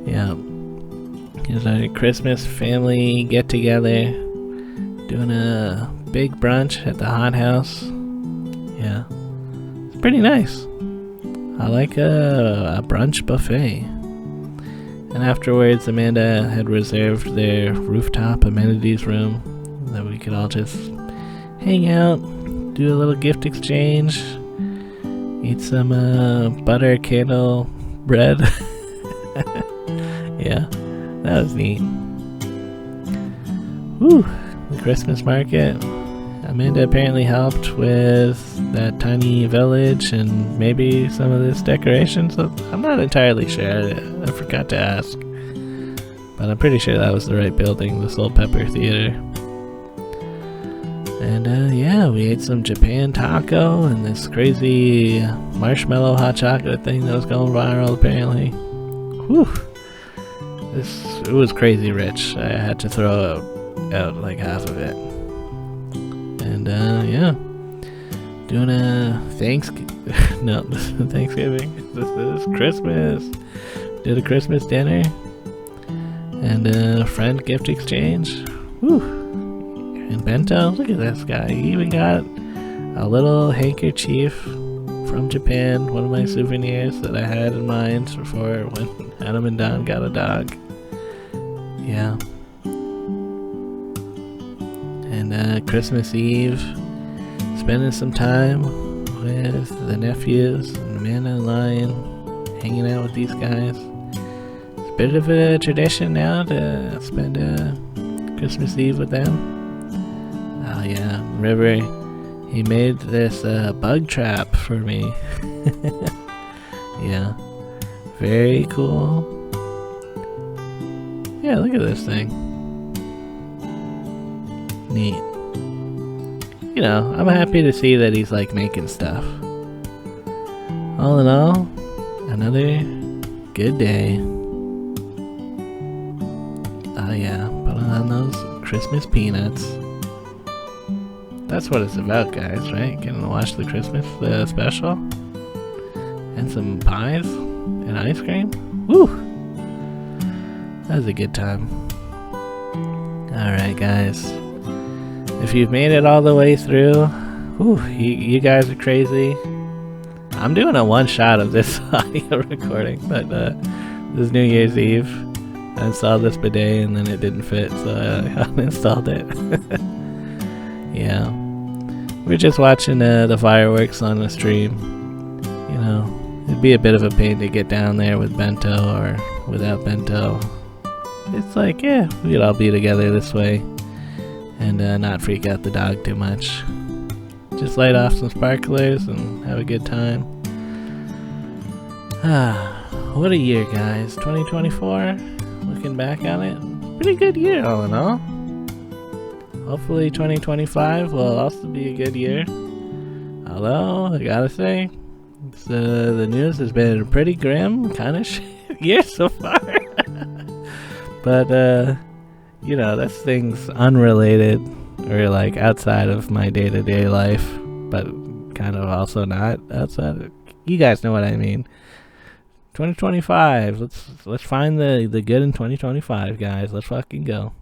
Yeah. Here's our Christmas family get together. Doing a big brunch at the Hot House. Yeah. It's pretty nice. I like a brunch buffet. And afterwards, Amanda had reserved their rooftop amenities room that we could all just hang out, do a little gift exchange, eat some butter candle bread. Yeah, that was neat. Woo! The Christmas market. Amanda apparently helped with that tiny village and maybe some of this decoration, so I'm not entirely sure. I forgot to ask. But I'm pretty sure that was the right building, the Soul Pepper Theater. And yeah, we ate some Japan taco and this crazy marshmallow hot chocolate thing that was going viral apparently. Whew. It was crazy rich. I had to throw out like half of it. And yeah, doing a Thanksgiving. No, this isn't Thanksgiving. This is Christmas. Did a Christmas dinner and a friend gift exchange. Whew. And Bento, look at this guy. He even got a little handkerchief from Japan, one of my souvenirs that I had in mind before when Adam and Don got a dog. Yeah. And Christmas Eve, spending some time with the nephews and Amanda and Lion, hanging out with these guys. It's a bit of a tradition now to spend Christmas Eve with them. Oh yeah, River, he made this bug trap for me. Yeah, very cool. Yeah, look at this thing. Neat. You know, I'm happy to see that he's like making stuff. All in all, another good day. Oh yeah, put on those Christmas peanuts. That's what it's about, guys, right? Getting to watch the Christmas special. And some pies and ice cream. Woo! That was a good time. Alright, guys. If you've made it all the way through, whew, you guys are crazy. I'm doing a one shot of this audio recording, but this is New Year's Eve. I installed this bidet and then it didn't fit, so I uninstalled it. Yeah. We're just watching the fireworks on the stream. You know, it'd be a bit of a pain to get down there with Bento or without Bento. It's like, yeah, we'd all be together this way. And not freak out the dog too much. Just light off some sparklers and have a good time. What a year, guys. 2024, looking back on it, pretty good year all in all. Hopefully 2025 will also be a good year. Although, I gotta say, the news has been pretty grim, kind of shit year so far. But, you know, that's things unrelated or like outside of my day-to-day life, but kind of also not outside of, you guys know what I mean. 2025, let's find the good in 2025, guys. Let's fucking go.